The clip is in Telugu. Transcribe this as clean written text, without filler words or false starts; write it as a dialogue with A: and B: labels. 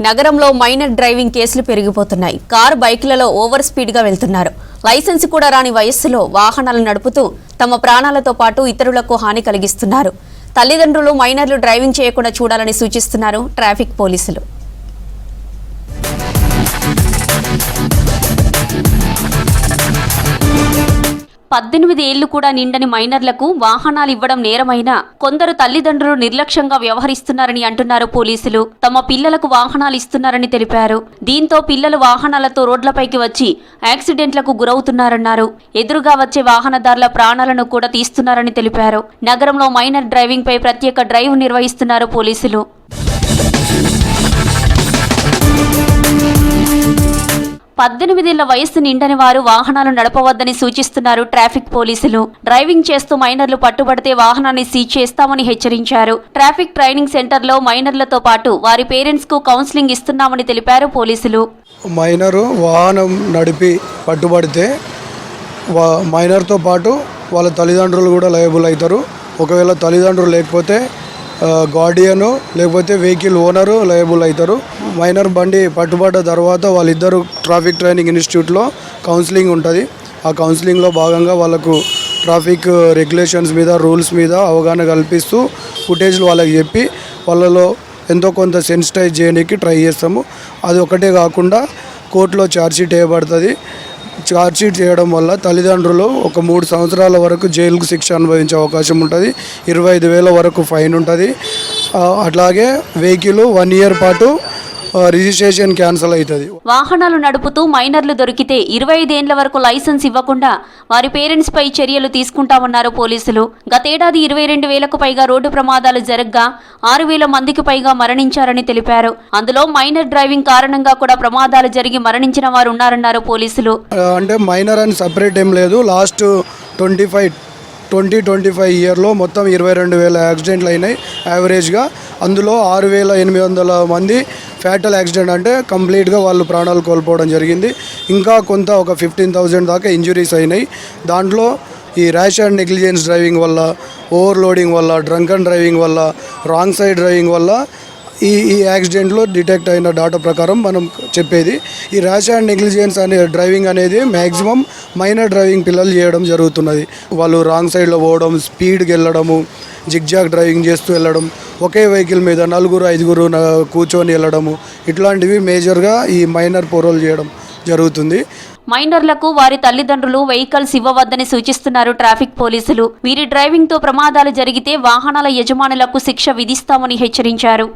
A: నగరంలో మైనర్ డ్రైవింగ్ కేసులు పెరిగిపోతున్నాయి. కారు బైక్లలో ఓవర్ స్పీడ్ గా వెళ్తున్నారు. లైసెన్స్ కూడా రాని వయస్సులో వాహనాలు నడుపుతూ తమ ప్రాణాలతో పాటు ఇతరులకు హాని కలిగిస్తున్నారు. తల్లిదండ్రులు మైనర్లు డ్రైవింగ్ చేయకుండా చూడాలని సూచిస్తున్నారు ట్రాఫిక్ పోలీసులు. 18 ఏళ్లు కూడా నిండని మైనర్లకు వాహనాలు ఇవ్వడం నేరమైనా కొందరు తల్లిదండ్రులు నిర్లక్ష్యంగా వ్యవహరిస్తున్నారని అంటున్నారు పోలీసులు. తమ పిల్లలకు వాహనాలు ఇస్తున్నారని తెలిపారు. దీంతో పిల్లలు వాహనాలతో రోడ్లపైకి వచ్చి యాక్సిడెంట్లకు గురవుతున్నారన్నారు. ఎదురుగా వచ్చే వాహనదారుల ప్రాణాలను కూడా తీస్తున్నారని తెలిపారు. నగరంలో మైనర్ డ్రైవింగ్ పై ప్రత్యేక డ్రైవ్ నిర్వహిస్తున్నారు పోలీసులు. 18 ఏళ్ల వయస్సు నిండని వారు వాహనాలు నడపవద్దని సూచిస్తున్నారు ట్రాఫిక్ పోలీసులు. డ్రైవింగ్ చేస్తూ మైనర్లు పట్టుబడితే వాహనాన్ని సీజ్ చేస్తామని హెచ్చరించారు. ట్రాఫిక్ ట్రైనింగ్ సెంటర్లో మైనర్లతో పాటు వారి పేరెంట్స్ కు కౌన్సిలింగ్ ఇస్తున్నామని తెలిపారు పోలీసులు.
B: మైనరు వాహనం నడిపి పట్టుబడితే మైనర్తో పాటు వాళ్ళ తల్లిదండ్రులు కూడా లయబుల్ అవుతారు. ఒకవేళ తల్లిదండ్రులు లేకపోతే గార్డియను లేకపోతే వెహికల్ ఓనరు లయబుల్ అవుతారు. మైనర్ బండి పట్టుబడ్డ తర్వాత వాళ్ళిద్దరు ట్రాఫిక్ ట్రైనింగ్ ఇన్స్టిట్యూట్లో కౌన్సిలింగ్ ఉంటుంది. ఆ కౌన్సిలింగ్లో భాగంగా వాళ్ళకు ట్రాఫిక్ రెగ్యులేషన్స్ మీద రూల్స్ మీద అవగాహన కల్పిస్తూ ఫుటేజ్లు వాళ్ళకి చెప్పి వాళ్ళలో ఎంతో కొంత సెన్సిటైజ్ చేయడానికి ట్రై చేస్తాము. అది ఒకటే కాకుండా కోర్టులో ఛార్జ్షీట్ వేయబడుతుంది. ఛార్జ్షీట్ చేయడం వల్ల తల్లిదండ్రులు ఒక 3 సంవత్సరాల వరకు జైలుకు శిక్ష అనుభవించే అవకాశం ఉంటుంది. 25,000 వరకు ఫైన్ ఉంటుంది. అట్లాగే వెహికల్ 1 ఇయర్ పాటు రిజిస్ట్రేషన్ క్యాన్సిల్ అవుతుంది.
A: వాహనాలు నడుపుతూ మైనర్లు దొరికితే 25 ఏళ్ల వరకు లైసెన్స్ ఇవ్వకుండా వారి పేరెంట్స్ పై చర్యలు తీసుకుంటామన్నారు పోలీసులు. గతేడాది 22,000కు పైగా రోడ్డు ప్రమాదాలు జరగ్గా 6,000 మందికి పైగా మరణించారని తెలిపారు. అందులో మైనర్ డ్రైవింగ్ కారణంగా కూడా ప్రమాదాలు జరిగి మరణించిన వారు ఉన్నారన్నారు పోలీసులు.
B: అంటే మైనర్ అని సపరేట్ ఏం లేదు. లాస్ట్ 2025 ఇయర్లో మొత్తం 22,000 యాక్సిడెంట్లు అయినాయి యావరేజ్గా. అందులో 6,800 మంది ఫ్యాటల్ యాక్సిడెంట్ అంటే కంప్లీట్గా వాళ్ళు ప్రాణాలు కోల్పోవడం జరిగింది. ఇంకా కొంత ఒక 15,000 దాకా ఇంజురీస్ అయినాయి. దాంట్లో ఈ ర్యాష్ అండ్ నెగ్లిజెన్స్ డ్రైవింగ్ వల్ల, ఓవర్లోడింగ్ వల్ల, డ్రంకన్ డ్రైవింగ్ వల్ల, రాంగ్ సైడ్ డ్రైవింగ్ వల్ల ఈ యాక్సిడెంట్లో డిటెక్ట్ అయిన డాటా ప్రకారం మనం చెప్పేది. ఈ ర్యాష్ అండ్ నెగ్లిజెన్స్ అనే డ్రైవింగ్ అనేది మ్యాక్సిమం మైనర్ డ్రైవింగ్ పిల్లలు చేయడం జరుగుతున్నది. వాళ్ళు రాంగ్ సైడ్లో పోవడం, స్పీడ్కి వెళ్ళడము, జిగ్జాగ్ డ్రైవింగ్ చేస్తూ వెళ్ళడం, ఒకే వెహికల్ మీద 4-5 కూర్చొని వెళ్ళడము, ఇట్లాంటివి మేజర్గా ఈ మైనర్ పోరోలు చేయడం జరుగుతుంది.
A: మైనర్లకు వారి తల్లిదండ్రులు వెహికల్స్ ఇవ్వవద్దని సూచిస్తున్నారు ట్రాఫిక్ పోలీసులు. వీరి డ్రైవింగ్ తో ప్రమాదాలు జరిగితే వాహనాల యజమానులకు శిక్ష విధిస్తామని హెచ్చరించారు.